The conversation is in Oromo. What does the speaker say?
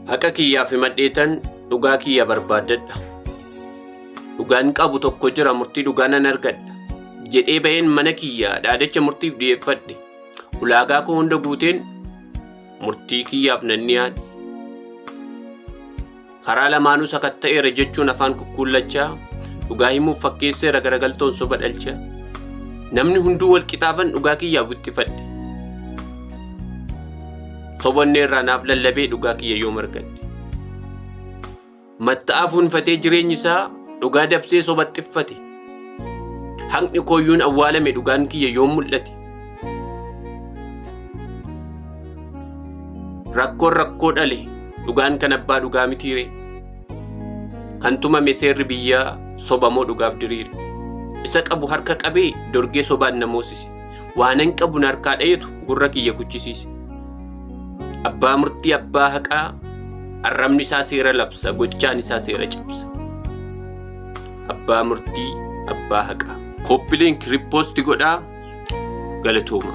Haqa kiyyaaf himadheetan dhugaa kiyya barbaadadha. Dhugaan qabu tokko jira murtii dhugaa nan argadha. Jedhee ba'een mana kiyyaa dhaadacha murtiif dhiyeeffadhe. Ulaagaa koo hunda guuteen murtii kiyyaaf nan dhiyaadhe. Karaa lamaanuu sakatta'eera jechuun afaan kukkullachaa dhugaa himuuf fakkeesseera garagaltoon soba dhalchaa. Namni hunduu wal qixaafan dhugaa kiyyaaf wixxifadhe. Sobanne irraa naaf lallabee dhugaa kiyya yoo margadhe. Matta'aa fuunfatee jireenyi isaa dhugaa dabsee sobaxxiffate. Haqni kooyyuun awwaalame dhugaan kiyya yoo mul'ate. Rakkoon rakkoo dhale dhugaan kan abbaa dhugaa mitiire. Kan tumame seerri biyyaa sobamoo dhugaaf diriire. Isa qabu harka qabee dorgee sobaan na moosise. Waanan qabu harkaa dhayetu gurra kiyya kuchisiise. Abbaa murtii abbaa haqaa arrabni isaa seera labsa gochaan isaa seera cabsa. Abbaa murtii abbaa haqaa. Koppiliin riippoostii godhaa galatooma.